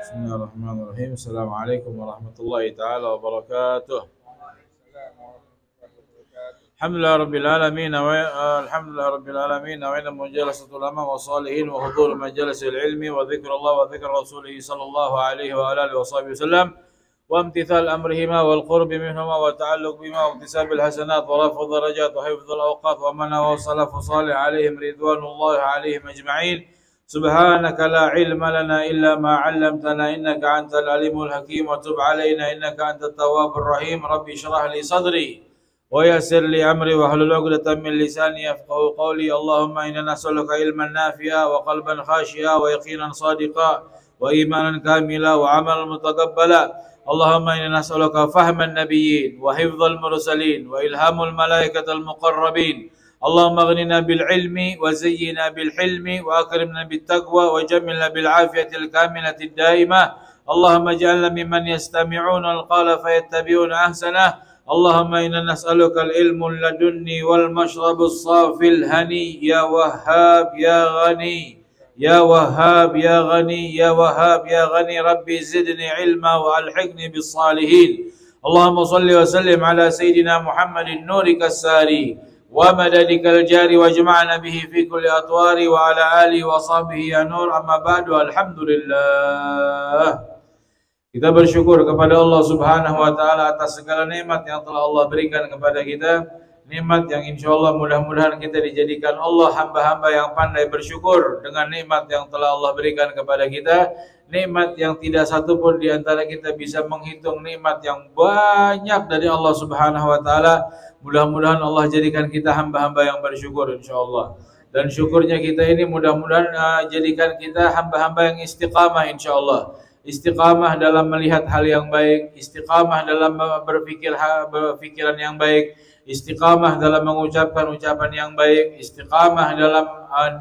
Bismillahirrahmanirrahim. Assalamualaikum warahmatullahi taala wabarakatuh. Alhamdulillah rabbil alamin alhamdulillah rabbil alamin wa inna mujalasatul ulama wa salihin wa hudur majalisil ilmi wa dzikrullah wa dzikr rasulih sallallahu alaihi wa alihi wa sahbihi wasallam wa imtithal amrihima wal qurb minhuma wa ta'alluq bima wa iktisabil hasanat wa raf'u darajat wa hifdzul awqat wa man wa salafu salih alaihim ridwanullahi alaihim ajma'in. سبحانك لا علم لنا إلا ما علمتنا إنك أنت العليم الحكيم وتب علينا إنك أنت التواب الرحيم ربي اشرح لي صدري ويسر لي أمري واحلل عقدة من لساني يفقهوا قولي اللهم إنا نسألك علما نافعا وقلبا خاشعا ويقينا صادقا وإيمانا كاملا وعملا متقبلا اللهم إنا نسألك فهم النبيين وحفظ المرسلين وإلهام الملائكة المقربين اللهم اغننا بالعلم وزينا بالحلم وأكرمنا بالتقوى وجملنا بالعافية الكاملة الدائمة اللهم اجعلنا ممن يستمعون القول فيتبعون أحسنه اللهم إنا نسألك العلم اللدني والمشرب الصافي الهني يا وهاب يا غني يا وهاب يا غني يا وهاب يا غني ربي زدني علما وألحقني بالصالحين اللهم صل وسلم على سيدنا محمد نورك الساري ومددك الجاري واجمعنا به في كل أطوار وعلى آله وصحبه يا نور أما بعد الحمد لله. Kita bersyukur kepada Allah Subhanahu wa taala atas segala nikmat yang telah Allah berikan kepada kita, nikmat yang insyaallah mudah-mudahan kita dijadikan Allah hamba-hamba yang pandai bersyukur dengan nikmat yang telah Allah berikan kepada kita, nikmat yang tidak satu pun di antara kita bisa menghitung nikmat yang banyak dari Allah Subhanahu wa taala. Mudah-mudahan Allah jadikan kita hamba-hamba yang bersyukur insyaallah. Dan syukurnya kita ini mudah-mudahan jadikan kita hamba-hamba yang istiqamah insyaallah. Istiqamah dalam melihat hal yang baik, istiqamah dalam berpikiran yang baik, istiqamah dalam mengucapkan ucapan yang baik, istiqamah dalam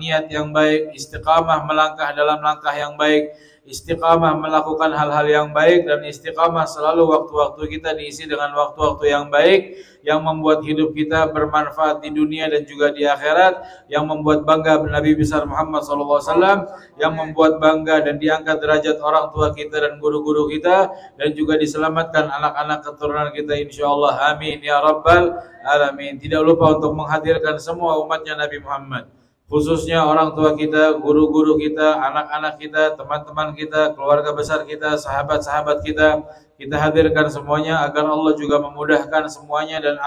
niat yang baik, istiqamah melangkah dalam langkah yang baik, istiqamah melakukan hal-hal yang baik, dan istiqamah selalu waktu-waktu kita diisi dengan waktu-waktu yang baik yang membuat hidup kita bermanfaat di dunia dan juga di akhirat, yang membuat bangga Nabi besar Muhammad SAW, yang membuat bangga dan diangkat derajat orang tua kita dan guru-guru kita, dan juga diselamatkan anak-anak keturunan kita insyaallah. Amin ya rabbal alamin. Tidak lupa untuk menghadirkan semua umatnya Nabi Muhammad, khususnya orang tua kita, guru-guru kita, anak-anak kita, teman-teman kita, keluarga besar kita, sahabat-sahabat kita. Kita hadirkan semuanya agar Allah juga memudahkan semuanya dan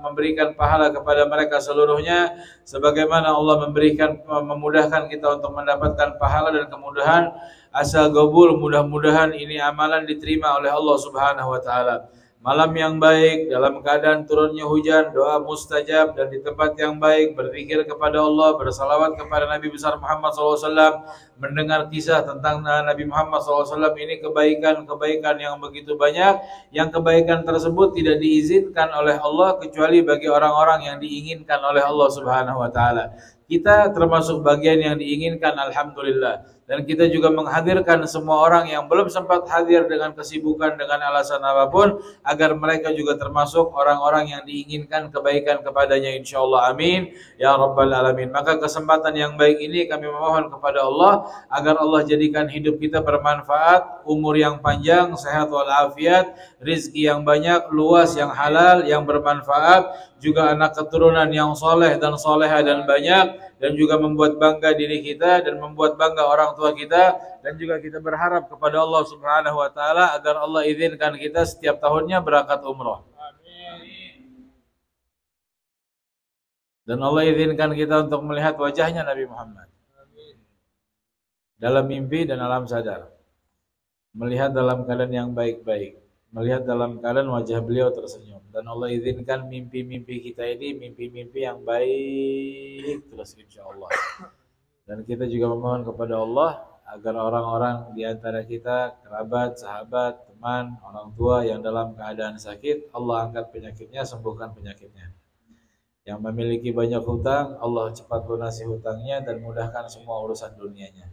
memberikan pahala kepada mereka seluruhnya, sebagaimana Allah memudahkan kita untuk mendapatkan pahala dan kemudahan. Asal gabul, mudah-mudahan ini amalan diterima oleh Allah Subhanahu wa taala. Malam yang baik, dalam keadaan turunnya hujan, doa mustajab, dan di tempat yang baik, berzikir kepada Allah, bersalawat kepada Nabi besar Muhammad SAW, mendengar kisah tentang Nabi Muhammad SAW. Ini kebaikan-kebaikan yang begitu banyak, yang kebaikan tersebut tidak diizinkan oleh Allah kecuali bagi orang-orang yang diinginkan oleh Allah Subhanahu wa taala. Kita termasuk bagian yang diinginkan, alhamdulillah. Dan kita juga menghadirkan semua orang yang belum sempat hadir dengan kesibukan, dengan alasan apapun, agar mereka juga termasuk orang-orang yang diinginkan kebaikan kepadanya insyaallah. Amin ya rabbal alamin. Maka kesempatan yang baik ini kami memohon kepada Allah agar Allah jadikan hidup kita bermanfaat, umur yang panjang, sehat walafiat, rizki yang banyak, luas, yang halal, yang bermanfaat, juga anak keturunan yang soleh dan soleha dan banyak, dan juga membuat bangga diri kita dan membuat bangga orang tua kita. Dan juga kita berharap kepada Allah Subhanahu wa taala agar Allah izinkan kita setiap tahunnya berangkat umroh. Amin. Dan Allah izinkan kita untuk melihat wajahnya Nabi Muhammad. Amin. Dalam mimpi dan alam sadar. Melihat dalam keadaan yang baik-baik. Melihat dalam keadaan wajah beliau tersenyum. Dan Allah izinkan mimpi-mimpi kita ini mimpi-mimpi yang baik terus insyaallah. Dan kita juga memohon kepada Allah agar orang-orang di antara kita, kerabat, sahabat, teman, orang tua yang dalam keadaan sakit, Allah angkat penyakitnya, sembuhkan penyakitnya. Yang memiliki banyak hutang, Allah cepat lunasi hutangnya dan mudahkan semua urusan dunianya.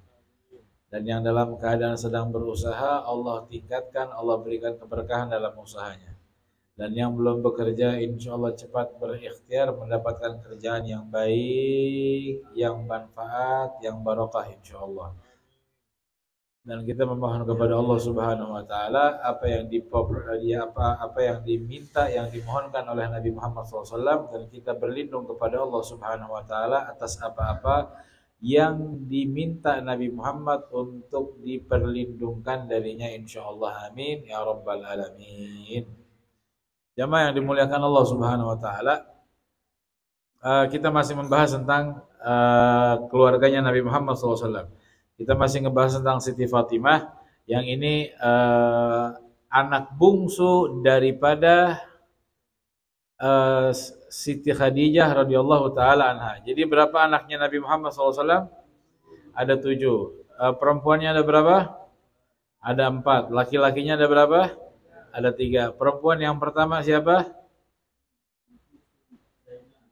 Dan yang dalam keadaan sedang berusaha, Allah tingkatkan, Allah berikan keberkahan dalam usahanya. Dan yang belum bekerja, insya Allah cepat berikhtiar mendapatkan kerjaan yang baik, yang manfaat, yang barokah insya Allah. dan kita memohon kepada Allah Subhanahu wa taala apa yang apa yang diminta, yang dimohonkan oleh Nabi Muhammad SAW, dan kita berlindung kepada Allah Subhanahu wa taala atas apa-apa yang diminta Nabi Muhammad untuk diperlindungkan darinya, insyaallah, amin ya rabbal alamin. Jamaah yang dimuliakan Allah Subhanahu wa taala, kita masih membahas tentang keluarganya Nabi Muhammad SAW. Kita masih ngebahas tentang Siti Fatimah, yang ini anak bungsu daripada Siti Khadijah radhiyallahu taala anha. Jadi berapa anaknya Nabi Muhammad SAW? Ada 7. Perempuannya ada berapa? Ada 4. Laki-lakinya ada berapa? Ada 3. Perempuan yang pertama siapa?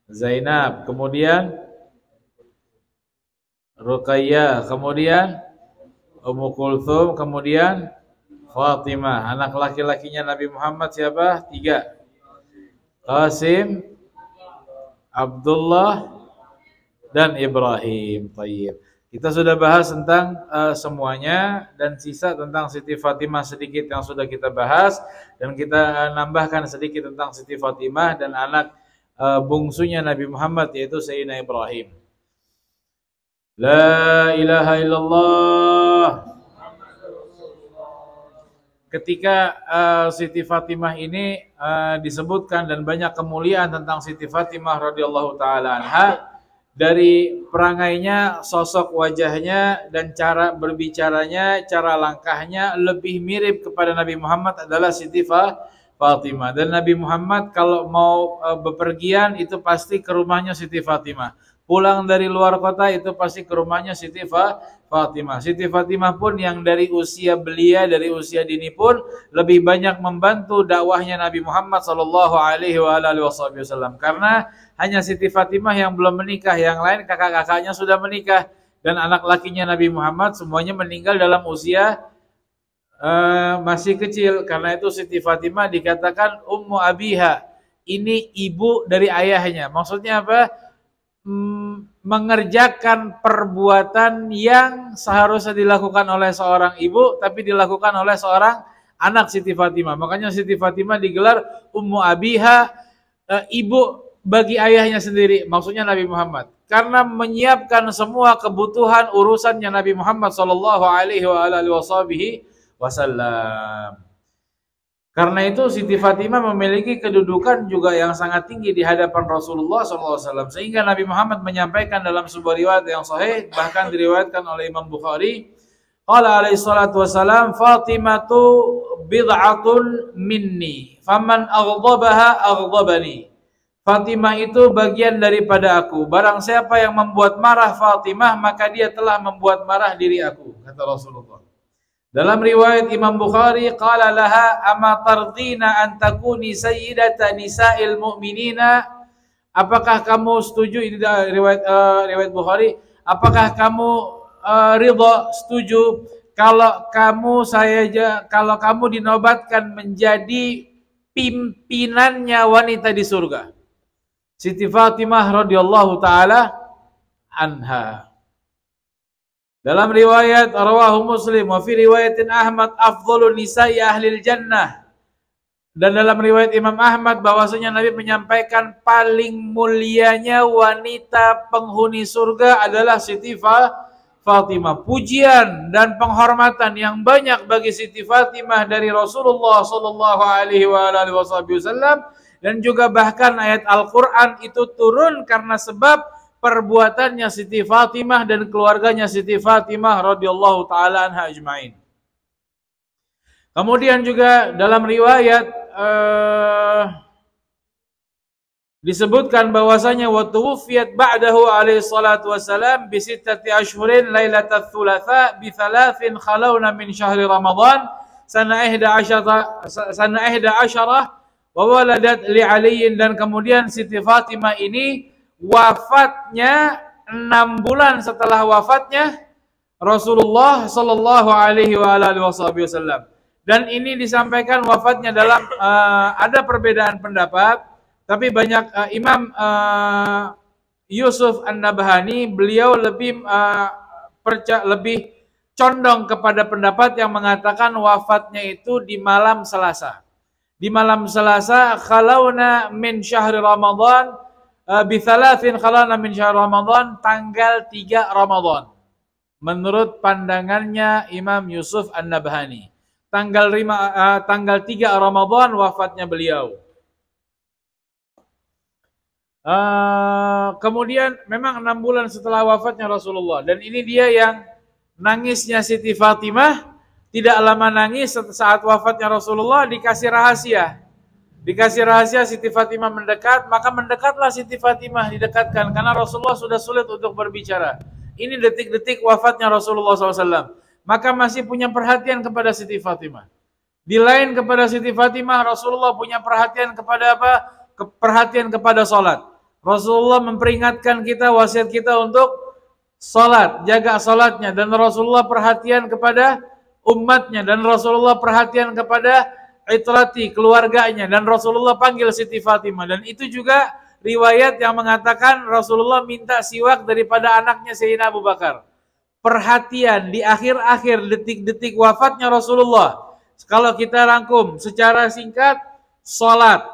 Zainab. Kemudian Ruqayyah, kemudian Ummu Kulthum, kemudian Fatimah. Anak laki-lakinya Nabi Muhammad siapa? 3. Qasim, Abdullah, dan Ibrahim. Tayyib. Kita sudah bahas tentang semuanya, dan sisa tentang Siti Fatimah sedikit yang sudah kita bahas, dan kita nambahkan sedikit tentang Siti Fatimah dan anak bungsunya Nabi Muhammad, yaitu Sayyidina Ibrahim. La ilaha illallah. Ketika Siti Fatimah ini disebutkan dan banyak kemuliaan tentang Siti Fatimah radhiyallahu taala anha, dari perangainya, sosok wajahnya, dan cara berbicaranya, cara langkahnya lebih mirip kepada Nabi Muhammad adalah Siti Fatimah. Dan Nabi Muhammad kalau mau bepergian itu pasti ke rumahnya Siti Fatimah. Pulang dari luar kota itu pasti ke rumahnya Siti Fatimah. Siti Fatimah pun yang dari usia belia, dari usia dini pun lebih banyak membantu dakwahnya Nabi Muhammad sallallahu alaihi wasallam. Karena hanya Siti Fatimah yang belum menikah, yang lain kakak-kakaknya sudah menikah, dan anak lakinya Nabi Muhammad semuanya meninggal dalam usia masih kecil. Karena itu Siti Fatimah dikatakan Ummu Abiha. Ini ibu dari ayahnya. Maksudnya apa? Mengerjakan perbuatan yang seharusnya dilakukan oleh seorang ibu, tapi dilakukan oleh seorang anak Siti Fatimah. Makanya Siti Fatimah digelar Ummu Abiha, ibu bagi ayahnya sendiri, maksudnya Nabi Muhammad. Karena menyiapkan semua kebutuhan urusannya Nabi Muhammad sallallahu alaihi wasallam. Karena itu Siti Fatimah memiliki kedudukan juga yang sangat tinggi di hadapan Rasulullah SAW. Sehingga Nabi Muhammad menyampaikan dalam sebuah riwayat yang sahih, bahkan diriwayatkan oleh Imam Bukhari, qala alaihi salatu wassalam, Fatimatu bid'atun minni, faman aghdabaha aghdabani. Fatimah itu bagian daripada aku. Barang siapa yang membuat marah Fatimah, maka dia telah membuat marah diri aku, kata Rasulullah. Dalam riwayat Imam Bukhari, qala laha ama tardina an takuni sayyidata nisa'il mu'minina. Apakah kamu setuju, ini riwayat Bukhari, apakah kamu ridha, setuju kalau kamu dinobatkan menjadi pimpinannya wanita di surga? Siti Fatimah radhiyallahu taala anha. Dalam riwayat rawahu Muslim wa fi riwayatin Ahmad afdhalun nisa'i ahlil jannah. Dan dalam riwayat Imam Ahmad bahwasanya Nabi menyampaikan paling mulianya wanita penghuni surga adalah Siti Fatimah. Pujian dan penghormatan yang banyak bagi Siti Fatimah dari Rasulullah sallallahu alaihi wasallam, dan juga bahkan ayat Al-Qur'an itu turun karena sebab perbuatannya Siti Fatimah dan keluarganya Siti Fatimah radhiyallahu taala anha ajmain. Kemudian juga dalam riwayat disebutkan bahwasanya wa tuwfiyat ba'dahu alaihi salatu wassalam bi sittati ashhurin lailatul thulatha bi thalathin khalawna min syahri Ramadan sana 11 wa waladat li aliyin. Dan kemudian Siti Fatimah ini wafatnya 6 bulan setelah wafatnya Rasulullah sallallahu alaihi wasallam. Dan ini disampaikan wafatnya dalam ada perbedaan pendapat, tapi banyak Imam Yusuf An-Nabhani, beliau lebih condong kepada pendapat yang mengatakan wafatnya itu di malam Selasa. Di malam Selasa, khalawna min syahri Ramadan, bithalathin khalawna min syahri Ramadan, tanggal 3 Ramadan. Menurut pandangannya Imam Yusuf An-Nabhani. Tanggal 3 Ramadan wafatnya beliau. Kemudian memang 6 bulan setelah wafatnya Rasulullah. Dan ini dia yang nangisnya Siti Fatimah. Tidak lama nangis saat wafatnya Rasulullah, dikasih rahasia. Dikasih rahasia, Siti Fatimah mendekat, maka mendekatlah Siti Fatimah, didekatkan. Karena Rasulullah sudah sulit untuk berbicara. Ini detik-detik wafatnya Rasulullah SAW. Maka masih punya perhatian kepada Siti Fatimah. Di lain kepada Siti Fatimah, Rasulullah punya perhatian kepada apa? Perhatian kepada sholat. Rasulullah memperingatkan kita, wasiat kita untuk sholat, jaga sholatnya. Dan Rasulullah perhatian kepada umatnya, dan Rasulullah perhatian kepada itrati, keluarganya, dan Rasulullah panggil Siti Fatimah. Dan itu juga riwayat yang mengatakan Rasulullah minta siwak daripada anaknya Sayyidina Abu Bakar. Perhatian di akhir-akhir detik-detik wafatnya Rasulullah. Kalau kita rangkum secara singkat, sholat,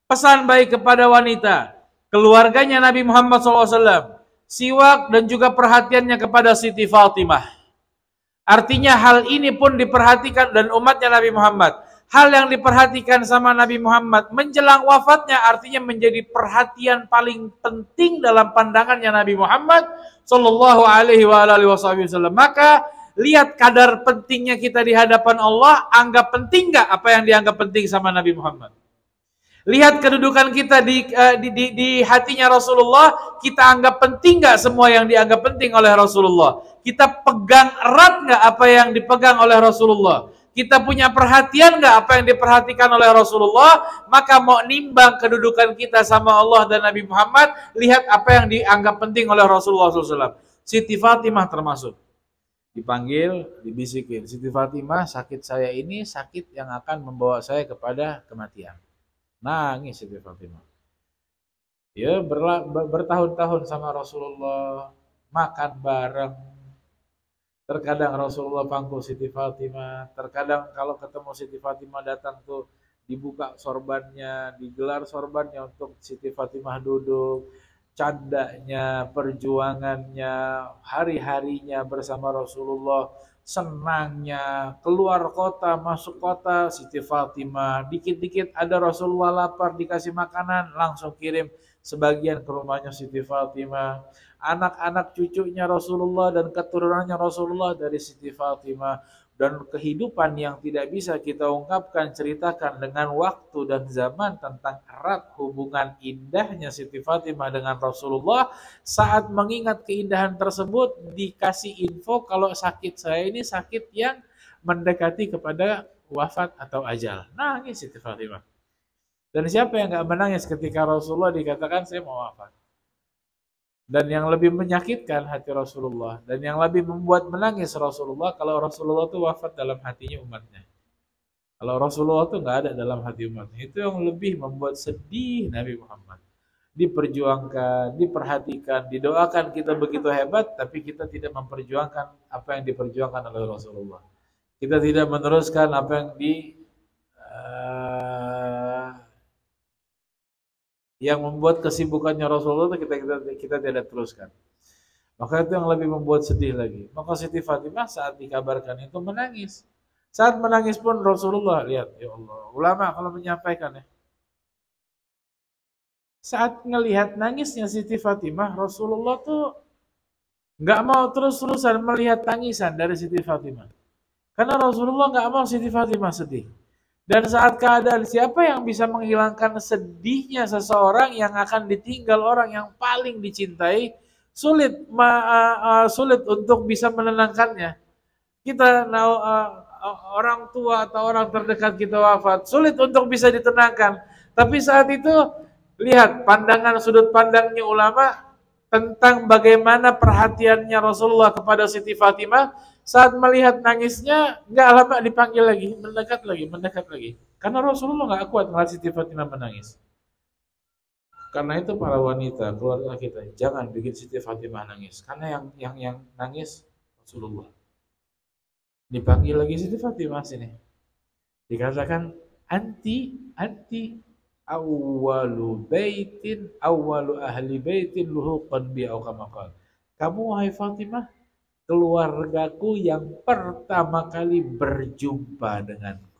pesan baik kepada wanita, keluarganya Nabi Muhammad SAW, siwak, dan juga perhatiannya kepada Siti Fatimah. Artinya hal ini pun diperhatikan dan umatnya Nabi Muhammad. Hal yang diperhatikan sama Nabi Muhammad menjelang wafatnya artinya menjadi perhatian paling penting dalam pandangannya Nabi Muhammad sallallahu alaihi wasallam. Maka lihat kadar pentingnya kita di hadapan Allah, anggap penting enggak apa yang dianggap penting sama Nabi Muhammad. Lihat kedudukan kita di hatinya Rasulullah, kita anggap penting enggak semua yang dianggap penting oleh Rasulullah. Kita pegang erat nggak apa yang dipegang oleh Rasulullah? Kita punya perhatian nggak apa yang diperhatikan oleh Rasulullah? Maka mau nimbang kedudukan kita sama Allah dan Nabi Muhammad, lihat apa yang dianggap penting oleh Rasulullah SAW. Siti Fatimah termasuk. Dipanggil, dibisikin, Siti Fatimah, sakit saya ini sakit yang akan membawa saya kepada kematian. Nangis Siti Fatimah. Ya, bertahun-tahun sama Rasulullah, makan bareng. Terkadang Rasulullah panggil Siti Fatimah, terkadang kalau ketemu Siti Fatimah datang tuh dibuka sorbannya, digelar sorbannya untuk Siti Fatimah duduk, candanya, perjuangannya, hari-harinya bersama Rasulullah, senangnya, keluar kota, masuk kota, Siti Fatimah, dikit-dikit ada Rasulullah lapar, dikasih makanan, langsung kirim sebagian ke rumahnya Siti Fatimah. Anak-anak cucunya Rasulullah dan keturunannya Rasulullah dari Siti Fatimah. Dan kehidupan yang tidak bisa kita ungkapkan, ceritakan dengan waktu dan zaman tentang erat hubungan indahnya Siti Fatimah dengan Rasulullah. Saat mengingat keindahan tersebut, dikasih info kalau sakit saya ini sakit yang mendekati kepada wafat atau ajal. Nangis Siti Fatimah. Dan siapa yang gak menangis ketika Rasulullah dikatakan saya mau wafat? Dan yang lebih menyakitkan hati Rasulullah, dan yang lebih membuat menangis Rasulullah, kalau Rasulullah itu wafat dalam hatinya umatnya. Kalau Rasulullah itu nggak ada dalam hati umatnya, itu yang lebih membuat sedih Nabi Muhammad. Diperjuangkan, diperhatikan, didoakan kita begitu hebat, tapi kita tidak memperjuangkan apa yang diperjuangkan oleh Rasulullah. Kita tidak meneruskan apa yang membuat kesibukannya Rasulullah itu kita tidak teruskan. Maka itu yang lebih membuat sedih lagi. Maka Siti Fatimah saat dikabarkan itu menangis. Saat menangis pun Rasulullah, lihat ya Allah, ulama kalau menyampaikan ya. Saat ngelihat nangisnya Siti Fatimah, Rasulullah tuh nggak mau terus-terusan melihat tangisan dari Siti Fatimah. Karena Rasulullah nggak mau Siti Fatimah sedih. Dan saat keadaan, siapa yang bisa menghilangkan sedihnya seseorang yang akan ditinggal orang yang paling dicintai, sulit untuk bisa menenangkannya. Kita orang tua atau orang terdekat kita wafat, sulit untuk bisa ditenangkan. Tapi saat itu lihat pandangan sudut pandangnya ulama tentang bagaimana perhatiannya Rasulullah kepada Siti Fatimah. Saat melihat nangisnya, nggak lama dipanggil lagi, mendekat lagi. Karena Rasulullah nggak kuat melihat Siti Fatimah menangis. Karena itu para wanita, keluarga kita, jangan bikin Siti Fatimah nangis. Karena yang nangis Rasulullah. Dipanggil lagi Siti Fatimah sini. Dikatakan anti awwalu ahli baitin luhuqan bi au kama qala. Kamu wahai Fatimah, keluargaku yang pertama kali berjumpa denganku.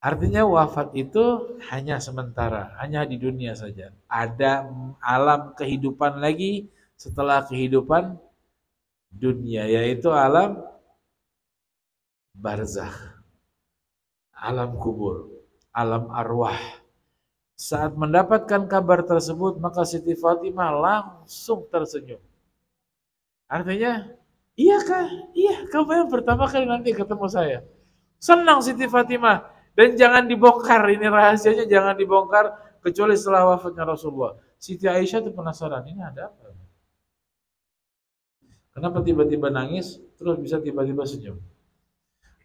Artinya wafat itu hanya sementara, hanya di dunia saja. Ada alam kehidupan lagi setelah kehidupan dunia, yaitu alam barzakh, alam kubur, alam arwah. Saat mendapatkan kabar tersebut, maka Siti Fatimah langsung tersenyum. Artinya, iya kah? Iya, kamu yang pertama kali nanti ketemu saya. Senang Siti Fatimah. Dan jangan dibongkar, ini rahasianya jangan dibongkar kecuali setelah wafatnya Rasulullah. Siti Aisyah itu penasaran, ini ada apa? Kenapa tiba-tiba nangis, terus bisa tiba-tiba senyum?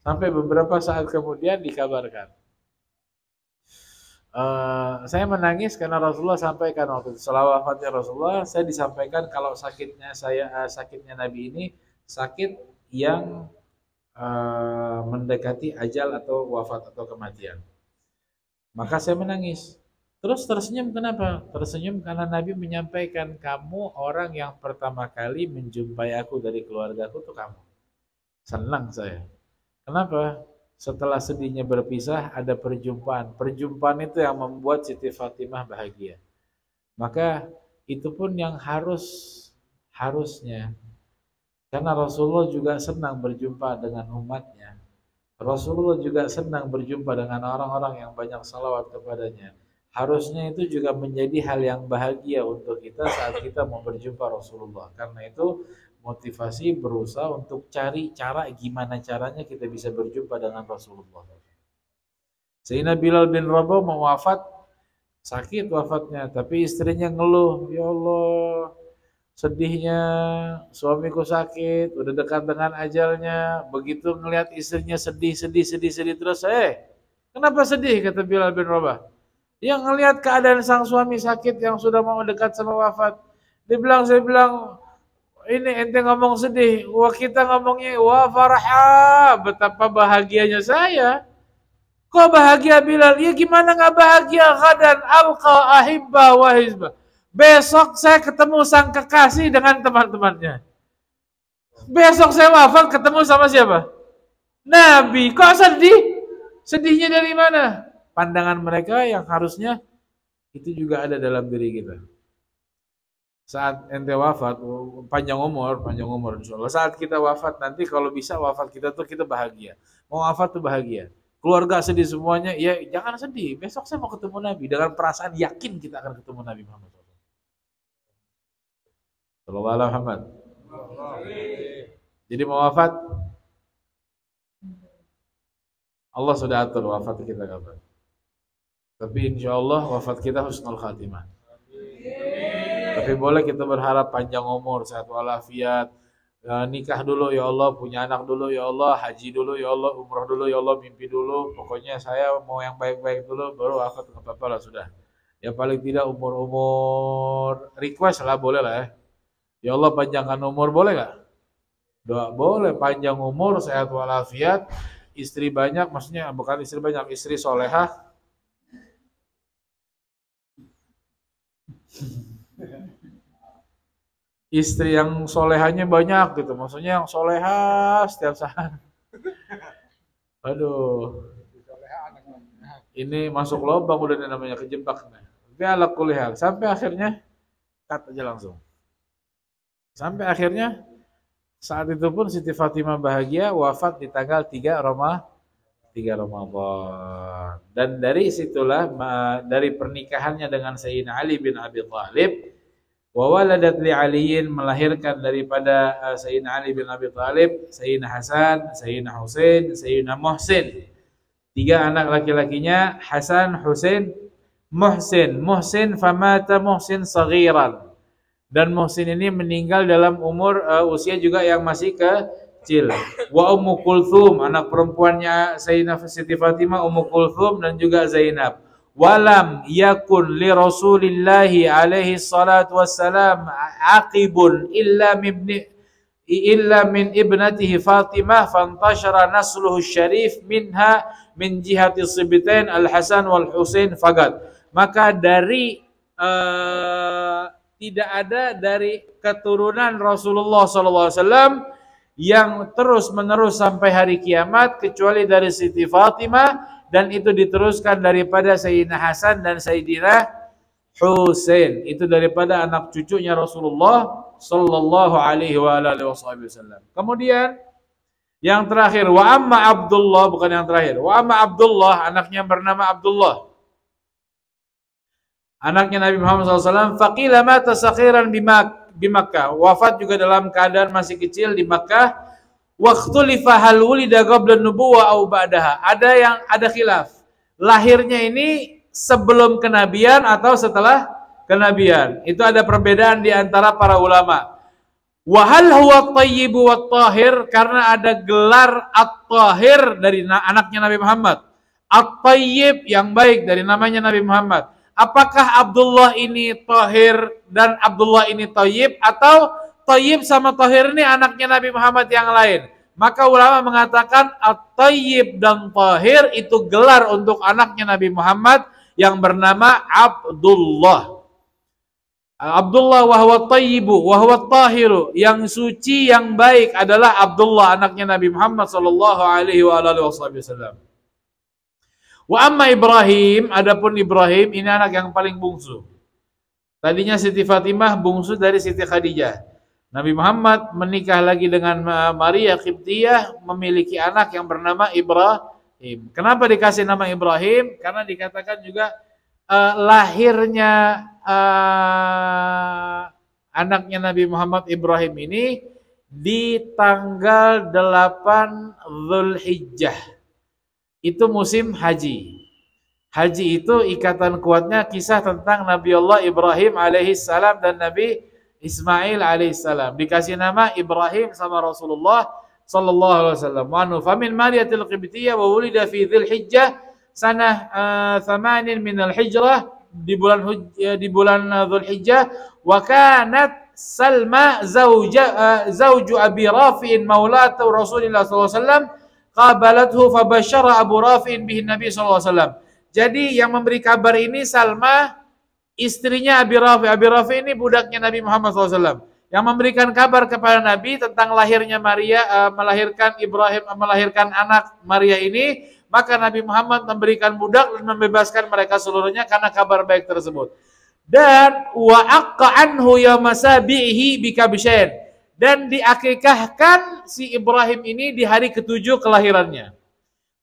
Sampai beberapa saat kemudian dikabarkan. Saya menangis karena Rasulullah sampaikan waktu itu, setelah wafatnya Rasulullah, saya disampaikan kalau sakitnya Nabi ini sakit yang mendekati ajal atau wafat atau kematian. Maka saya menangis. Terus tersenyum kenapa? Tersenyum karena Nabi menyampaikan, kamu orang yang pertama kali menjumpai aku dari keluargaku tuh kamu. Senang saya. Kenapa? Setelah sedihnya berpisah ada perjumpaan. Perjumpaan itu yang membuat Siti Fatimah bahagia. Maka itu pun yang harusnya. Karena Rasulullah juga senang berjumpa dengan umatnya. Rasulullah juga senang berjumpa dengan orang-orang yang banyak salawat kepadanya. Harusnya itu juga menjadi hal yang bahagia untuk kita saat kita mau berjumpa Rasulullah. Karena itu motivasi berusaha untuk cari cara gimana caranya kita bisa berjumpa dengan Rasulullah. Sayyidina Bilal bin Rabah mau wafat, sakit wafatnya, tapi istrinya ngeluh, ya Allah, sedihnya suamiku sakit, udah dekat dengan ajalnya. Begitu ngelihat istrinya sedih terus, kenapa sedih? Kata Bilal bin Rabah. Yang ngelihat keadaan sang suami sakit yang sudah mau dekat sama wafat. Saya bilang, ini ente ngomong sedih, wah kita ngomongnya wah farha, betapa bahagianya saya. Kok bahagia Bilal? Ya gimana nggak bahagia? Ghadan alqa ahibba wa hizbah. Besok saya ketemu sang kekasih dengan teman-temannya. Besok saya wafat ketemu sama siapa? Nabi. Kok sedih? Sedihnya dari mana? Pandangan mereka yang harusnya itu juga ada dalam diri kita. Saat ente wafat, panjang umur insyaallah. Saat kita wafat nanti kalau bisa wafat kita tuh kita bahagia. Mau wafat tuh bahagia. Keluarga sedih semuanya, ya jangan sedih. Besok saya mau ketemu Nabi dengan perasaan yakin kita akan ketemu Nabi Muhammad sallallahu alaihi Muhammad. Jadi mau wafat, Allah sudah atur wafat kita kapan. Tapi insya Allah wafat kita husnul khatimah. Tapi boleh kita berharap panjang umur, sehat walafiat, nikah dulu ya Allah, punya anak dulu ya Allah, haji dulu ya Allah, umroh dulu ya Allah, mimpi dulu. Pokoknya saya mau yang baik-baik dulu, baru wafat nggak apa-apa lah sudah. Ya paling tidak umur request lah boleh lah ya. Ya Allah panjangkan umur boleh nggak? Doa boleh, panjang umur, sehat walafiat, istri banyak, maksudnya bukan istri banyak, istri solehah. Istri yang solehahnya banyak gitu, maksudnya yang solehah setiap saat. Aduh, ini masuk lubang udah namanya kejebak. Tapi ala kulli hal, sampai akhirnya cut aja langsung. Sampai akhirnya saat itu pun Siti Fatimah bahagia, wafat di tanggal 3 Ramadan. Dan dari situlah, dari pernikahannya dengan Sayyidina Ali bin Abi Thalib, wa waladat li Aliyin, melahirkan daripada Sayyidina Ali bin Abi Thalib, Sayyidina Hasan, Sayyidina Husain, Sayyidina Muhsin. 3 anak laki-lakinya, Hasan, Husain, Muhsin. Muhsin famata Muhsin saghiran. Dan Muhsin ini meninggal dalam umur usia juga yang masih kecil. Wa Ummu Kulthum, anak perempuannya Sayyidina Siti Fatimah, Ummu Kulthum dan juga Zainab. Walam yakun li Rasulillahi alaihi salatu wassalam aqibun illa illa min ibnatihi Fatimah fantashara nasluhu syarif minha min jihati sibtain al-Hasan wal Husain faqat. Maka dari tidak ada dari keturunan Rasulullah SAW yang terus menerus sampai hari kiamat kecuali dari Siti Fatimah, dan itu diteruskan daripada Sayyidina Hasan dan Sayyidina Husain, itu daripada anak cucunya Rasulullah sallallahu alaihi wa alihi wasallam. Kemudian yang terakhir, wa amma Abdullah, bukan yang terakhir, wa amma Abdullah, anaknya bernama Abdullah, anaknya Nabi Muhammad SAW, faqila mata sakhiran di Makkah, wafat juga dalam keadaan masih kecil di Makkah. Waqtulifa hal wulida qabla nubuwah au ba'daha. Ada khilaf. Lahirnya ini sebelum kenabian atau setelah kenabian. Itu ada perbedaan di antara para ulama. Wa hal huwa thayyibu wat tahir, karena ada gelar at-tahir dari anaknya Nabi Muhammad. At-tayyib yang baik dari namanya Nabi Muhammad. Apakah Abdullah ini tahir dan Abdullah ini tayyib, atau tayyib sama tahir ini anaknya Nabi Muhammad yang lain? Maka ulama mengatakan at-tayyib dan tahir itu gelar untuk anaknya Nabi Muhammad yang bernama Abdullah. Abdullah wa huwa tayyibu wa huwa tahiru, yang suci yang baik adalah Abdullah anaknya Nabi Muhammad sallallahu alaihi wa alihi wasallam. Wa amma Ibrahim, adapun Ibrahim ini anak yang paling bungsu. Tadinya Siti Fatimah bungsu dari Siti Khadijah. Nabi Muhammad menikah lagi dengan Maria Qibtiyah, memiliki anak yang bernama Ibrahim. Kenapa dikasih nama Ibrahim? Karena dikatakan juga lahirnya anaknya Nabi Muhammad Ibrahim ini di tanggal 8 Zulhijjah. Itu musim haji. Haji itu ikatan kuatnya kisah tentang Nabi Allah Ibrahim alaihissalam dan Nabi Ismail alaihissalam. Dikasih nama Ibrahim sama Rasulullah sallallahu alaihi wasallam. Wa nu famin Mariyatil Qibtiyah wa wulida fi Dzulhijjah sanah 8 min al-Hijrah, di bulan Dzulhijjah, wa kanat Salma zauju Abi Rafi'in maulatu Rasulillah sallallahu alaihi wasallam qabalathu fabasyara Abu Rafi'in bihi Nabi sallallahu alaihi wasallam. Jadi yang memberi kabar ini Salma, istrinya Abi Rafi'. Abi Rafi' ini budaknya Nabi Muhammad SAW. Yang memberikan kabar kepada Nabi tentang lahirnya Maria, melahirkan Ibrahim, melahirkan anak Maria ini. Maka Nabi Muhammad memberikan budak dan membebaskan mereka seluruhnya karena kabar baik tersebut. Dan wa aqqa anhu yawma sabihi bikabshain. Dan diakikahkan si Ibrahim ini di hari ke-7 kelahirannya.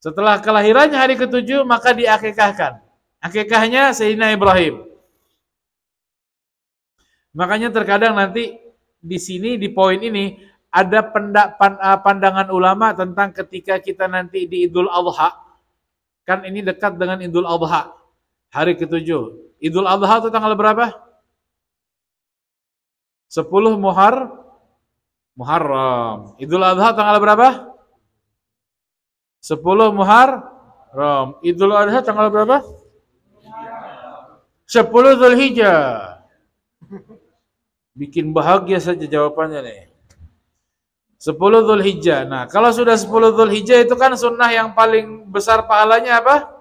Setelah kelahirannya hari ke-7 maka diakikahkan. Akikahnya Sayyidina Ibrahim. Makanya terkadang nanti di sini di poin ini ada pandangan ulama tentang ketika kita nanti di Idul Adha. Kan ini dekat dengan Idul Adha. Hari ke-7. Idul Adha itu tanggal berapa? 10 Muharram. Idul Adha tanggal berapa? 10 Muharram. Idul Adha tanggal berapa? 10 Dzulhijjah. Bikin bahagia saja jawabannya nih. 10 Dzulhijjah. Nah, kalau sudah 10 Dzulhijjah itu kan sunnah yang paling besar pahalanya apa?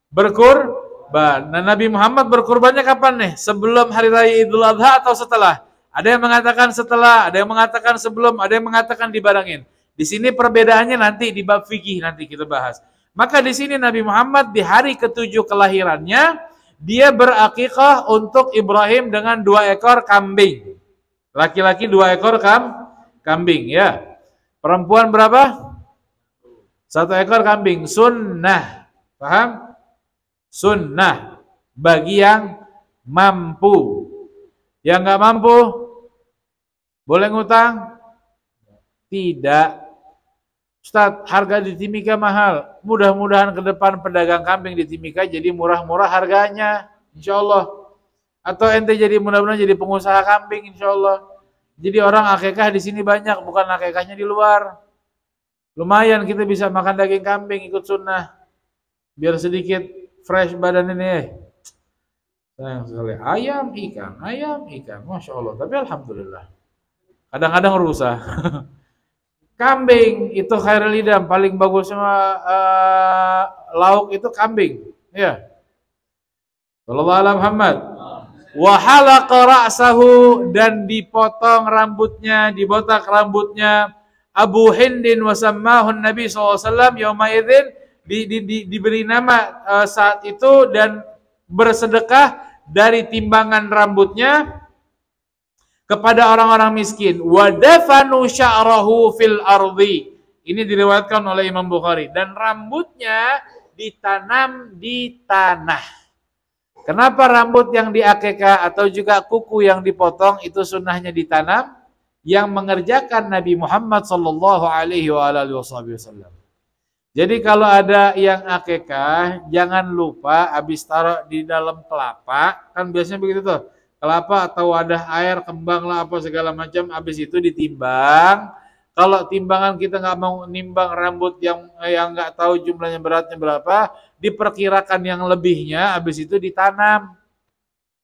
Berkurban. Nah, Nabi Muhammad berkurbannya kapan nih? Sebelum hari raya Idul Adha atau setelah? Ada yang mengatakan setelah, ada yang mengatakan sebelum, ada yang mengatakan dibarengin. Di sini perbedaannya nanti di bab fikih nanti kita bahas. Maka di sini Nabi Muhammad di hari ke-7 kelahirannya dia berakikah untuk Ibrahim dengan 2 ekor kambing. Laki-laki 2 ekor kambing ya. Perempuan berapa? 1 ekor kambing. Sunnah. Paham? Sunnah bagi yang mampu. Yang nggak mampu boleh ngutang? Tidak. Ustaz, harga di Timika mahal. Mudah-mudahan ke depan pedagang kambing di Timika jadi murah-murah harganya, insya Allah. Atau ente jadi mudah-mudahan jadi pengusaha kambing, insya Allah. Jadi orang akikah di sini banyak, bukan akikahnya di luar. Lumayan kita bisa makan daging kambing ikut sunnah, biar sedikit fresh badan ini. Sayang sekali. Ayam ikan, masya Allah. Tapi alhamdulillah. Kadang-kadang rusak. Kambing itu khairul idam, paling bagus sama lauk itu kambing. Ya. Sallallahu alaihi Muhammad. Wa halaqa ra'sahu, dan dipotong rambutnya, dibotak rambutnya Abu Hindin wa sammahu Nabi SAW yauma idzin, diberi nama saat itu dan bersedekah dari timbangan rambutnya kepada orang-orang miskin. Wa dafanu sya'rahu fil ardi. Ini diriwayatkan oleh Imam Bukhari, dan rambutnya ditanam di tanah. Kenapa rambut yang diakekah atau juga kuku yang dipotong itu sunnahnya ditanam? Yang mengerjakan Nabi Muhammad sallallahu alaihi wasallam. Jadi kalau ada yang akekah, jangan lupa habis taruh di dalam kelapa, kan biasanya begitu tuh. Kelapa atau wadah air, kembang lah apa segala macam, habis itu ditimbang. Kalau timbangan kita nggak mau nimbang rambut yang nggak tahu jumlahnya beratnya berapa, diperkirakan yang lebihnya, habis itu ditanam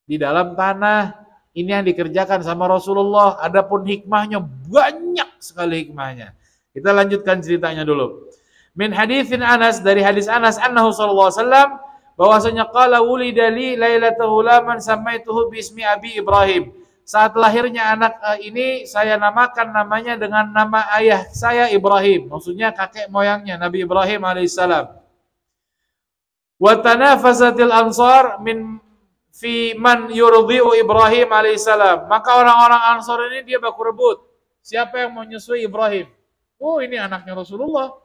di dalam tanah. Ini yang dikerjakan sama Rasulullah. Adapun hikmahnya banyak sekali hikmahnya. Kita lanjutkan ceritanya dulu. Min haditsin Anas, dari hadis Anas annahu sallallahu alaihi wasallam, bahwasanya qala wulida li lailatul ghulaman samaituhu bismi abi Ibrahim. Saat lahirnya anak ini saya namakan namanya dengan nama ayah saya Ibrahim. Maksudnya kakek moyangnya Nabi Ibrahim alaihissalam. Wa tanafasatil ansar min fi man yurdi'u Ibrahim alaihissalam. Maka orang-orang Ansar ini dia baku rebut. Siapa yang mau nyusui Ibrahim? Oh, ini anaknya Rasulullah.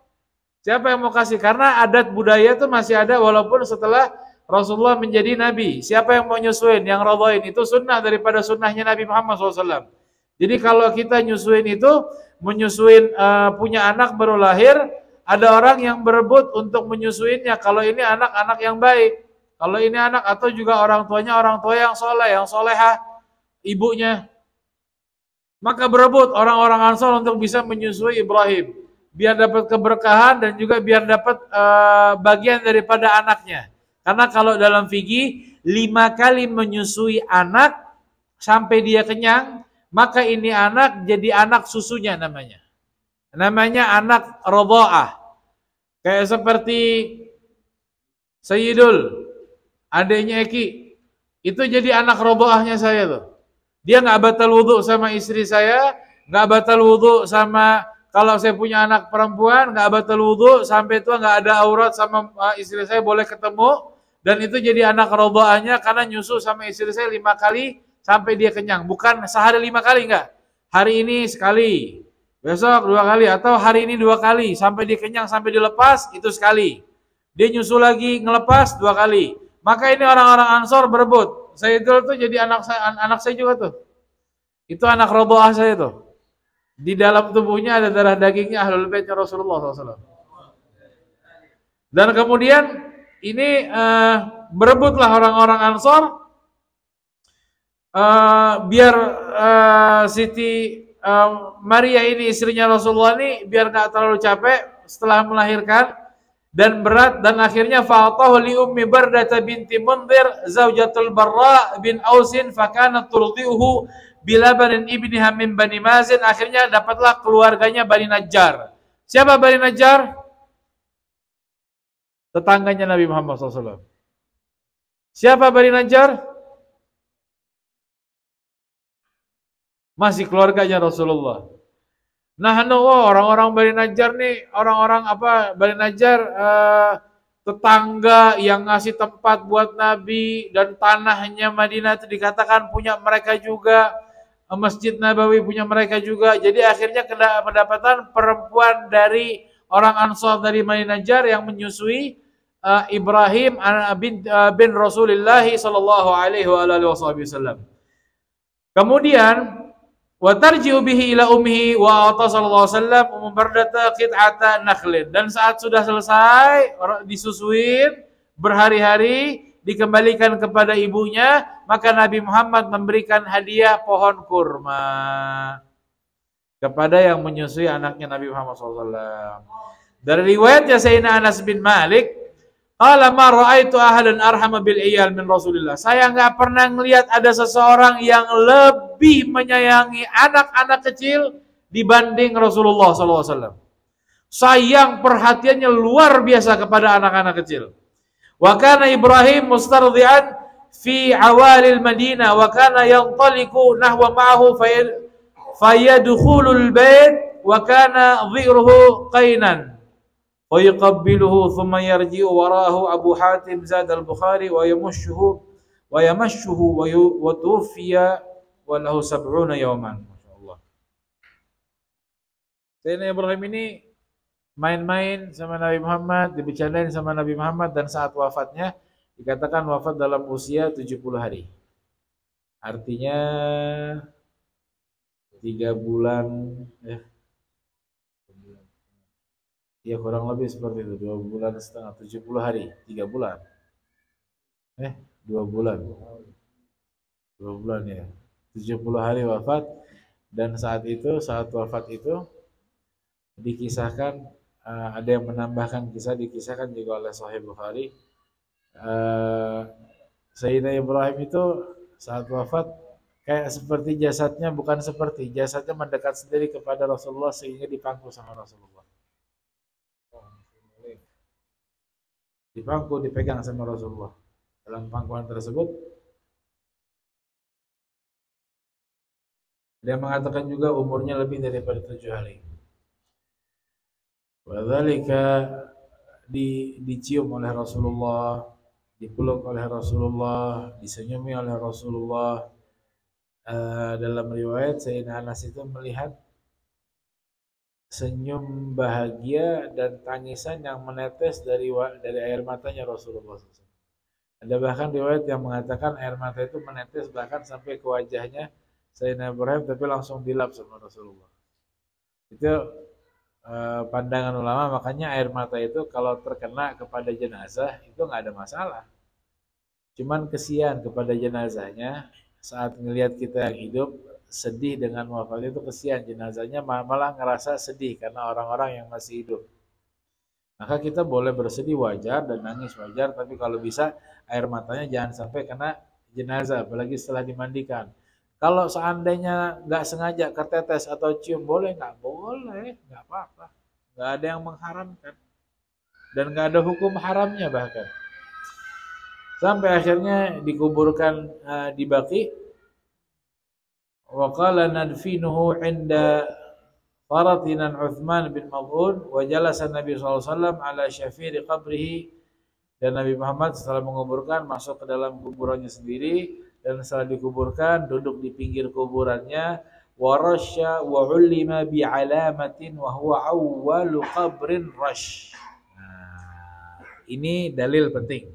Siapa yang mau kasih? Karena adat budaya itu masih ada walaupun setelah Rasulullah menjadi Nabi. Siapa yang mau nyusuin, yang radhain, itu sunnah daripada sunnahnya Nabi Muhammad SAW. Jadi kalau kita nyusuin itu, menyusuin punya anak baru lahir, ada orang yang berebut untuk menyusuinnya. Kalau ini anak-anak yang baik, kalau ini anak atau juga orang tuanya orang tua yang soleh, yang solehah, ibunya, maka berebut orang-orang Ansar untuk bisa menyusui Ibrahim, biar dapat keberkahan dan juga biar dapat bagian daripada anaknya. Karena kalau dalam fikih 5 kali menyusui anak sampai dia kenyang, maka ini anak jadi anak susunya namanya. Namanya anak radha'ah. Kayak seperti Sayyidul, adiknya Eki, itu jadi anak radha'ahnya saya tuh. Dia nggak batal wudhu sama istri saya, nggak batal wudhu sama, kalau saya punya anak perempuan, nggak batal wudhu sampai tua, nggak ada aurat sama istri saya, boleh ketemu. Dan itu jadi anak radha'ahnya karena nyusu sama istri saya 5 kali sampai dia kenyang. Bukan sehari 5 kali, enggak. Hari ini sekali, besok 2 kali, atau hari ini 2 kali sampai dia kenyang, sampai dilepas itu sekali. Dia nyusu lagi, ngelepas 2 kali. Maka ini orang-orang Ansor berebut. Sayyidul tuh jadi anak saya juga tuh. Itu anak radha'ah saya tuh. Di dalam tubuhnya ada darah dagingnya Ahlul Baitnya Rasulullah SAW. Dan kemudian ini berebutlah orang-orang Ansor biar Siti Maria ini istrinya Rasulullah ini biar nggak terlalu capek setelah melahirkan dan berat, dan akhirnya fa'atahu li ummi Bardah binti Mundhir zaujatul Barra bin Ausin fakanat turdi'uhu bilabanin ibniha min Bani Mazin. Akhirnya dapatlah keluarganya Bani Najjar. Siapa Bani Najjar? Tetangganya Nabi Muhammad SAW. Siapa Bani Najjar? Masih keluarganya Rasulullah. Nah, orang-orang Bani Najjar nih, orang-orang apa? Bani Najjar tetangga yang ngasih tempat buat Nabi, dan tanahnya Madinah itu dikatakan punya mereka juga. Masjid Nabawi punya mereka juga. Jadi akhirnya kedapatan perempuan dari orang Ansar dari Bani Najjar yang menyusui Ibrahim bin Rasulullah sallallahu alaihi wasallam. Kemudian wa tarji'u bihi ila ummihi wa ata sallallahu alaihi wasallam bardata qit'ata nakhlin. Dan saat sudah selesai disusuin berhari-hari, dikembalikan kepada ibunya, maka Nabi Muhammad memberikan hadiah pohon kurma kepada yang menyusui anaknya Nabi Muhammad SAW. Dari riwayatnya Sayyidina Anas bin Malik, Qala ma ra'aitu ahadan arhama bil iyal min Rasulillah. Saya nggak pernah melihat ada seseorang yang lebih menyayangi anak-anak kecil dibanding Rasulullah SAW. Sayang, perhatiannya luar biasa kepada anak-anak kecil. Wa kana Ibrahim mustardhi'an fi awalil Madinah wa kana yantaliqu nahwa ma'ahu fayadkhulul bait wa kana dhi'ruhu qainan wa yuqabbiluhu thumma yarji'u warahu. Abu Hatim zad al-Bukhari wa yamashuhu wa tuwfiya wa lahu 70 yawman. Masyaallah. Sayyidina Ibrahim ini main-main sama Nabi Muhammad, dibicarain sama Nabi Muhammad, dan saat wafatnya dikatakan wafat dalam usia 70 hari. Artinya 3 bulan ya kurang lebih seperti itu, 2 bulan setengah, 70 hari, 3 bulan. 2 bulan. 2 bulan ya. 70 hari wafat, dan saat wafat itu dikisahkan, ada yang menambahkan dikisahkan juga oleh Sahih Bukhari, Sayyidina Ibrahim itu saat wafat kayak seperti jasadnya mendekat sendiri kepada Rasulullah sehingga dipangku sama Rasulullah. Dipegang sama Rasulullah. Dalam pangkuan tersebut dia mengatakan juga umurnya lebih daripada 7 hari. Wadzalika dicium oleh Rasulullah, dipeluk oleh Rasulullah, disenyumi oleh Rasulullah. Dalam riwayat Sayyidina Anas itu melihat senyum bahagia dan tangisan yang menetes dari air matanya Rasulullah SAW. Ada bahkan riwayat yang mengatakan air mata itu menetes bahkan sampai ke wajahnya Sayyidina Ibrahim, tapi langsung dilap sama Rasulullah. Itu pandangan ulama, makanya air mata itu kalau terkena kepada jenazah itu nggak ada masalah. Cuman kesian kepada jenazahnya saat ngelihat kita yang hidup sedih dengan wafat itu, kesian jenazahnya malah ngerasa sedih karena orang-orang yang masih hidup. Maka kita boleh bersedih wajar dan nangis wajar, tapi kalau bisa air matanya jangan sampai kena jenazah, apalagi setelah dimandikan. Kalau seandainya nggak sengaja ketetes atau cium, boleh nggak? Boleh, nggak apa-apa. Nggak ada yang mengharamkan. Dan nggak ada hukum haramnya bahkan. Sampai akhirnya dikuburkan di Baqi. Wa qala nadfinuhu 'inda Faratina Uthman bin Maz'un wa jalasa Nabi SAW ala syafiri qabrihi. Dan Nabi Muhammad setelah menguburkan masuk ke dalam kuburannya sendiri, dan setelah dikuburkan duduk di pinggir kuburannya. Warasya wa ulima bi alamatin wa huwa awwalu qabrin rash. Ini dalil penting.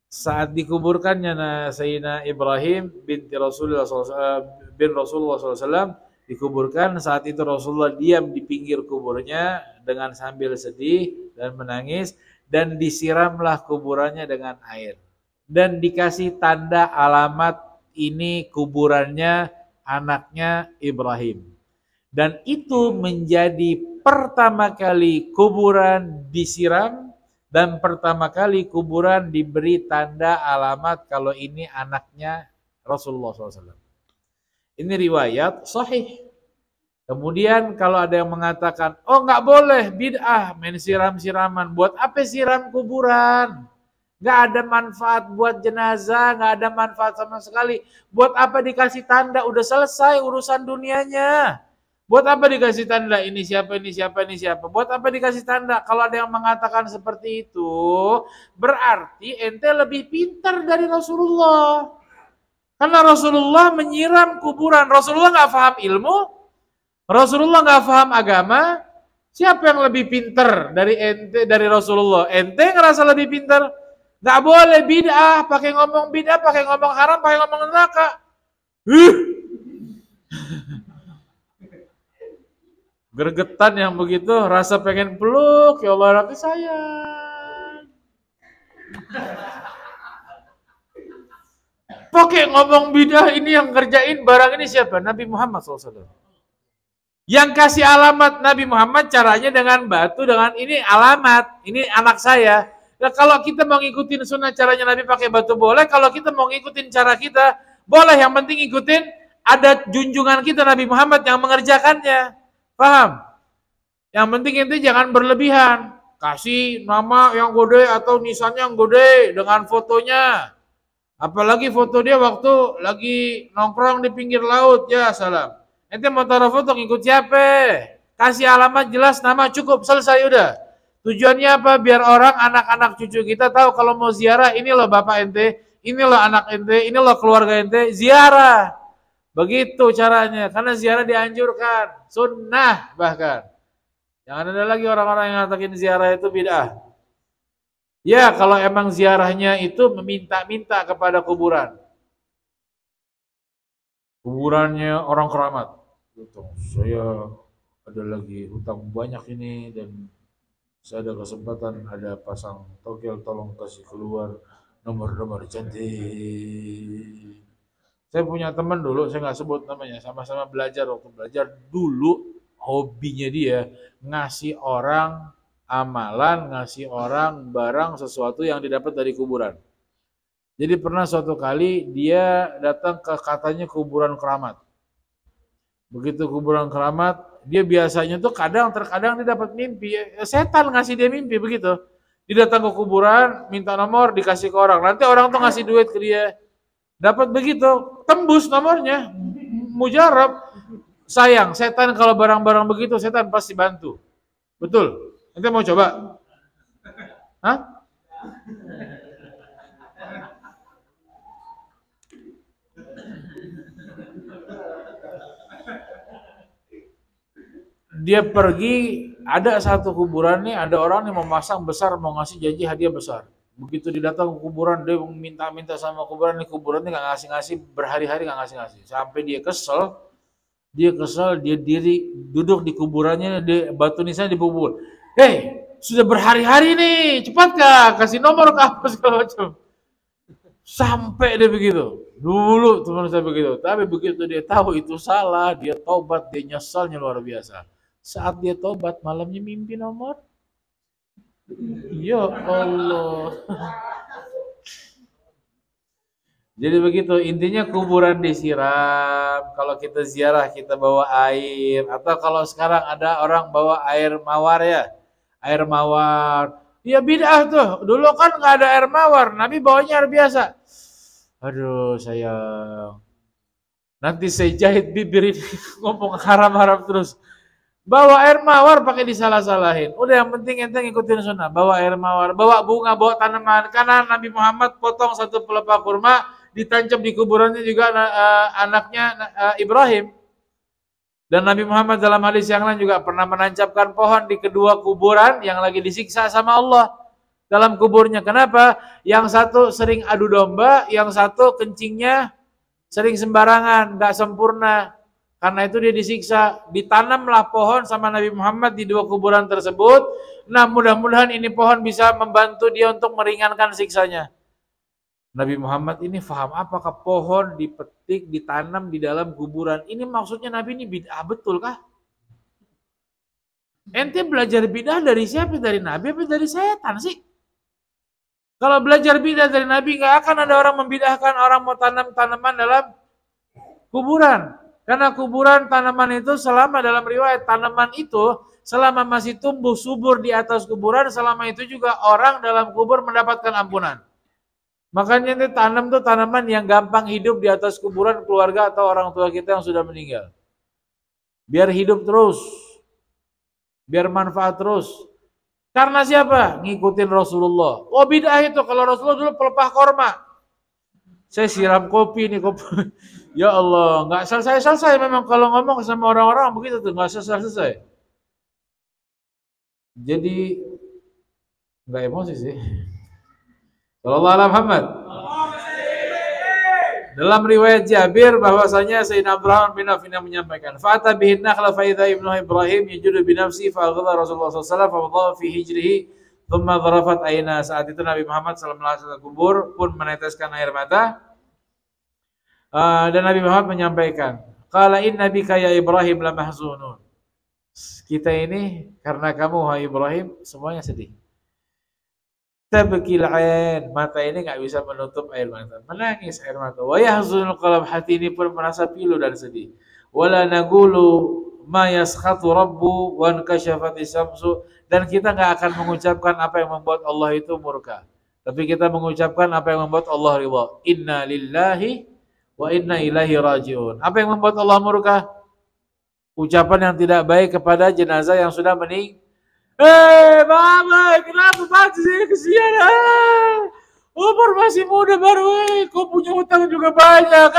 Saat dikuburkannya Sayyidina Ibrahim bin Rasulullah SAW dikuburkan, saat itu Rasulullah diam di pinggir kuburnya dengan sambil sedih dan menangis, dan disiramlah kuburannya dengan air. Dan dikasih tanda alamat ini kuburannya anaknya Ibrahim. Dan itu menjadi pertama kali kuburan disiram dan pertama kali kuburan diberi tanda alamat kalau ini anaknya Rasulullah SAW. Ini riwayat sahih. Kemudian kalau ada yang mengatakan, oh nggak boleh, bid'ah, main siram-siraman. Buat apa siram kuburan? Nggak ada manfaat buat jenazah, nggak ada manfaat sama sekali. Buat apa dikasih tanda? Udah selesai urusan dunianya. Buat apa dikasih tanda? Ini siapa, ini siapa, ini siapa? Buat apa dikasih tanda? Kalau ada yang mengatakan seperti itu, berarti ente lebih pintar dari Rasulullah. Karena Rasulullah menyiram kuburan. Rasulullah nggak paham ilmu, Rasulullah nggak paham agama. Siapa yang lebih pintar dari ente, dari Rasulullah? Ente ngerasa lebih pintar? Nggak boleh bid'ah, pakai ngomong bid'ah, pakai ngomong haram, pakai ngomong neraka. Gergetan yang begitu, rasa pengen peluk, ya Allah nanti sayang. Pakai ngomong bidah, ini yang kerjain barang ini siapa? Nabi Muhammad SAW. Yang kasih alamat Nabi Muhammad caranya dengan batu, dengan ini alamat, ini anak saya. Ya, kalau kita mau ngikutin sunnah caranya Nabi pakai batu boleh, kalau kita mau ngikutin cara kita boleh, yang penting ikutin ada junjungan kita Nabi Muhammad yang mengerjakannya. Paham? Yang penting itu jangan berlebihan. Kasih nama yang gede atau nisannya yang gede dengan fotonya. Apalagi foto dia waktu lagi nongkrong di pinggir laut, ya salam. Ente mau taruh foto ngikut siapa? Kasih alamat jelas, nama cukup, selesai udah. Tujuannya apa? Biar orang, anak-anak cucu kita tahu kalau mau ziarah, ini loh bapak ente, ini loh anak ente, ini loh keluarga ente, ziarah. Begitu caranya, karena ziarah dianjurkan, sunnah bahkan. Jangan ada lagi orang-orang yang ngatakin ziarah itu bid'ah. Ya, kalau emang ziarahnya itu meminta-minta kepada kuburan. Kuburannya orang keramat. Saya ada lagi hutang banyak ini dan saya ada kesempatan ada pasang togel, tolong kasih keluar nomor-nomor cantik. Saya punya teman dulu, saya nggak sebut namanya, sama-sama belajar, waktu belajar dulu hobinya dia ngasih orang amalan, ngasih orang barang sesuatu yang didapat dari kuburan. Jadi pernah suatu kali dia datang ke katanya kuburan keramat. Begitu kuburan keramat, dia biasanya tuh terkadang dia dapat mimpi, setan ngasih dia mimpi begitu. Dia datang ke kuburan, minta nomor, dikasih ke orang. Nanti orang tuh ngasih duit ke dia. Dapat begitu, tembus nomornya, mujarab. Sayang, setan kalau barang-barang begitu, setan pasti bantu. Betul. Ente mau coba? Hah? Dia pergi, ada satu kuburan nih, ada orang yang memasang besar, mau ngasih janji hadiah besar. Begitu dia datang ke kuburan, dia minta-minta sama kuburan, nih kuburan ini gak ngasih-ngasih, berhari-hari gak ngasih-ngasih. Sampai dia kesel, dia duduk di kuburannya, batu nisannya dibubur. Hei, sudah berhari-hari nih, cepat kah, kasih nomor ke apa segala macam. Sampai dia begitu. Dulu teman saya begitu, tapi begitu dia tahu itu salah, dia tobat, dia nyesalnya luar biasa. Saat dia tobat, malamnya mimpi nomor. Ya Allah. Jadi begitu, intinya kuburan disiram. Kalau kita ziarah, kita bawa air. Atau kalau sekarang ada orang bawa air mawar ya. Air mawar. Ya bid'ah tuh. Dulu kan nggak ada air mawar. Nabi bawanya air biasa. Aduh sayang. Nanti saya jahit bibir ini. Ngomong haram-haram terus. Bawa air mawar pakai disalah-salahin. Udah yang penting ente ngikutin sunnah. Bawa air mawar, bawa bunga, bawa tanaman. Karena Nabi Muhammad potong satu pelepah kurma, ditancap di kuburannya juga anaknya Ibrahim. Dan Nabi Muhammad dalam hadis yang lain juga pernah menancapkan pohon di kedua kuburan yang lagi disiksa sama Allah dalam kuburnya. Kenapa? Yang satu sering adu domba, yang satu kencingnya sering sembarangan, nggak sempurna. Karena itu dia disiksa. Ditanamlah pohon sama Nabi Muhammad di dua kuburan tersebut. Nah, mudah-mudahan ini pohon bisa membantu dia untuk meringankan siksanya. Nabi Muhammad ini faham apakah pohon dipetik, ditanam di dalam kuburan. Ini maksudnya Nabi ini bid'ah betul kah? Ente belajar bid'ah dari siapa? Dari Nabi apa dari setan sih? Kalau belajar bid'ah dari Nabi, nggak akan ada orang membid'ahkan orang mau tanam tanaman dalam kuburan. Karena kuburan tanaman itu selama dalam riwayat tanaman itu selama masih tumbuh subur di atas kuburan, selama itu juga orang dalam kubur mendapatkan ampunan. Makanya ini tanam tuh tanaman yang gampang hidup di atas kuburan keluarga atau orang tua kita yang sudah meninggal. Biar hidup terus. Biar manfaat terus. Karena siapa? Ngikutin Rasulullah. Oh bid'ah itu kalau Rasulullah dulu pelepah korma. Saya siram kopi nih kopi. Ya Allah, nggak selesai memang kalau ngomong sama orang-orang begitu tuh nggak selesai. Jadi nggak emosi sih. Sallallahu alaihi Muhammad. Dalam riwayat Jabir bahwasanya Sayyidina Abdurrahman bin Auf menyampaikan, "Fa'ata bihin nakhla fa idza ibnu Ibrahim yajudu bi nafsi fa aghadha Rasulullah sallallahu alaihi wasallam fa wadha fi hijrihi thumma dharafat aina." Saat itu Nabi Muhammad sallallahu alaihi wasallam kubur pun meneteskan air mata. Dan Nabi Muhammad menyampaikan, "Qala inna bika ya Ibrahim la mahzunun." Kita ini karena kamu wahai Ibrahim semuanya sedih. tabkil ain, mata ini nggak bisa menutup air mata, menangis air mata. Wa yahzunul qalb, hati ini pun merasa pilu dan sedih. Wala naqulu ma yaskhatu rabbu wa inkashafati syamsu, dan kita nggak akan mengucapkan apa yang membuat Allah itu murka, tapi kita mengucapkan apa yang membuat Allah ridha. Inna lillahi wa inna ilaihi rajiun. Apa yang membuat Allah murka? Ucapan yang tidak baik kepada jenazah yang sudah meninggal. Mama, kenapa mati sih, kesian? Umur masih muda baru, kau punya utang juga banyak.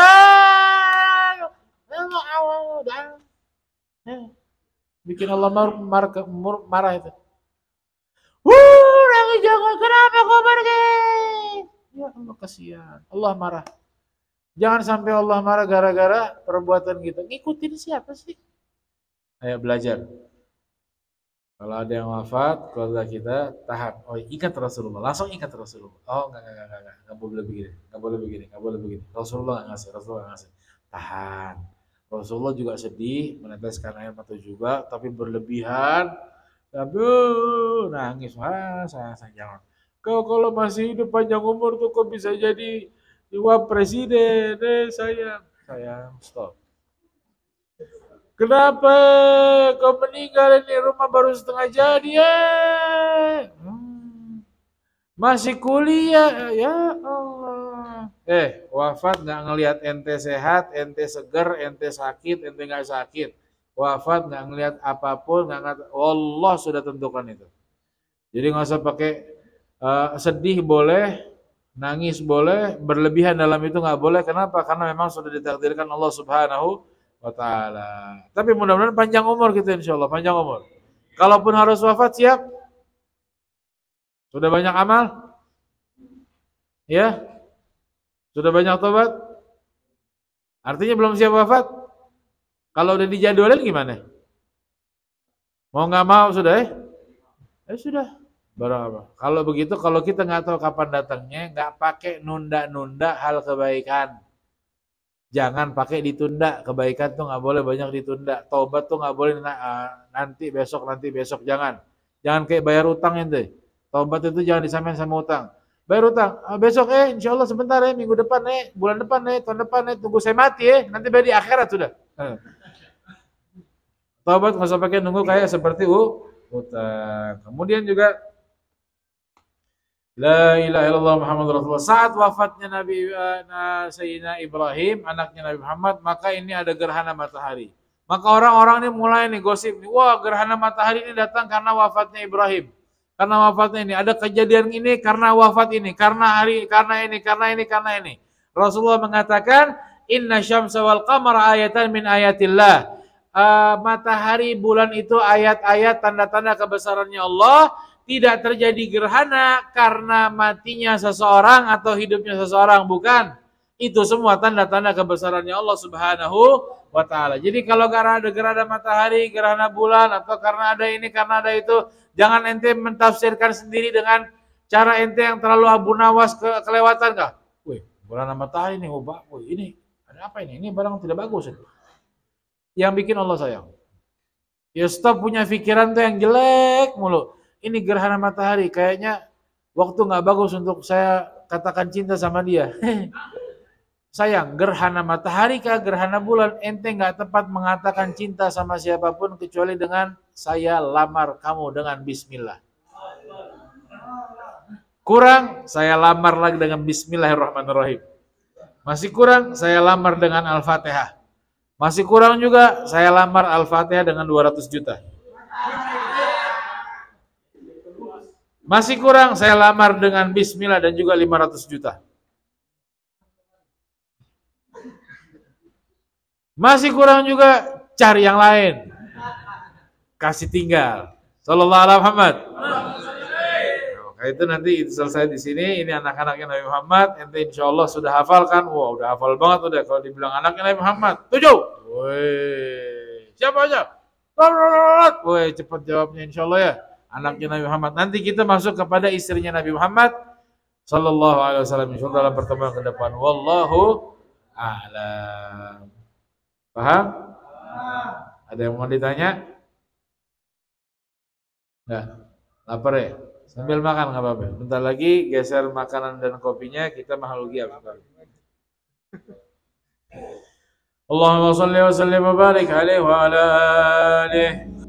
Bikin Allah marah itu. Nangis jangan, kenapa kau pergi? Ya Allah, kesian. Allah marah. Jangan sampai Allah marah gara-gara perbuatan kita. Ngikutin siapa sih? Ayo belajar. Kalau ada yang wafat, keluarga kita tahan. Oh, ingat Rasulullah, langsung ingat Rasulullah. Oh, enggak boleh begini, enggak boleh begini, enggak boleh begini. Rasulullah enggak ngasih. Tahan. Rasulullah juga sedih, meneteskan air mata juga, tapi berlebihan. Tapi nangis, sayang jangan. Kau kalau masih hidup panjang umur tuh kau bisa jadi presiden. Sayang, stop. Kenapa kau meninggal, ini rumah baru setengah jadi ya? Masih kuliah ya Allah. Wafat nggak ngelihat ente sehat, ente seger, ente sakit, ente nggak sakit. Wafat nggak ngelihat apapun, nggak ngelihat. Allah sudah tentukan itu. Jadi nggak usah pakai sedih boleh, nangis boleh, berlebihan dalam itu nggak boleh. Kenapa? Karena memang sudah ditakdirkan Allah Subhanahu wa ta'ala. Tapi mudah-mudahan panjang umur kita, insya Allah panjang umur. Kalaupun harus wafat, siap? Sudah banyak amal? Ya? Sudah banyak tobat? Artinya belum siap wafat? Kalau udah dijadwalin gimana? Mau nggak mau sudah sudah. Berapa? Kalau begitu, kalau kita nggak tahu kapan datangnya, nggak pakai nunda-nunda hal kebaikan. Jangan pakai ditunda, kebaikan tuh nggak boleh banyak ditunda. Taubat tuh nggak boleh nanti besok, jangan kayak bayar utang ente. Taubat itu jangan disamain sama utang. Bayar utang, besok insya Allah sebentar minggu depan bulan depan tahun depan tunggu saya mati nanti bayar di akhirat sudah. Taubat nggak usah pakai nunggu kayak seperti utang. Kemudian juga La ilaha illallah Muhammad Rasulullah. Saat wafatnya Nabi Sayyidina Ibrahim, anaknya Nabi Muhammad, maka ini ada gerhana matahari. Maka orang-orang ini mulai nih gosip nih, wah gerhana matahari ini datang karena wafatnya Ibrahim. Karena wafatnya ini, ada kejadian ini karena wafat ini, karena ini. Rasulullah mengatakan, Inna syamsa wal qamara ayatan min ayatillah. Matahari, bulan itu ayat-ayat tanda-tanda kebesarannya Allah. Tidak terjadi gerhana karena matinya seseorang atau hidupnya seseorang, bukan. Itu semua tanda-tanda kebesarannya Allah Subhanahu wa ta'ala. Jadi kalau karena ada gerhana matahari, gerhana bulan, atau karena ada ini, karena ada itu, jangan ente mentafsirkan sendiri dengan cara ente yang terlalu abu nawas kelewatan kah? Wih, gerhana matahari nih, ini ada apa ini? Ini barang tidak bagus. Yang bikin Allah sayang. Ya stop punya pikiran tuh yang jelek mulu. Ini gerhana matahari, kayaknya waktu nggak bagus untuk saya katakan cinta sama dia. Sayang, gerhana matahari kah, gerhana bulan, ente nggak tepat mengatakan cinta sama siapapun kecuali dengan saya lamar kamu dengan bismillah. Kurang, saya lamar lagi dengan bismillahirrahmanirrahim. Masih kurang, saya lamar dengan Al-Fatihah. Masih kurang juga, saya lamar Al-Fatihah dengan 200 juta. Masih kurang, saya lamar dengan bismillah dan juga 500 juta. Masih kurang juga, cari yang lain. Kasih tinggal. Sallallahu alaihi Muhammad. Nah, itu nanti selesai di sini. Ini anak-anaknya Nabi Muhammad. Ente insya Allah sudah hafal kan? Wah, udah hafal banget udah. Kalau dibilang anaknya Nabi Muhammad, 7. Woi, siapa aja? Woi, cepat jawabnya insya Allah ya. Anaknya Nabi Muhammad. Nanti kita masuk kepada istrinya Nabi Muhammad sallallahu alaihi wasallam insyaallah dalam pertemuan ke depan. Wallahu a'lam. Paham? Ada yang mau ditanya? Enggak. Lapar ya? Sambil makan nggak apa-apa. Bentar lagi geser makanan dan kopinya, kita makhluk giam. Allahumma salli wa sallim wa barik alaihi wa ala alihi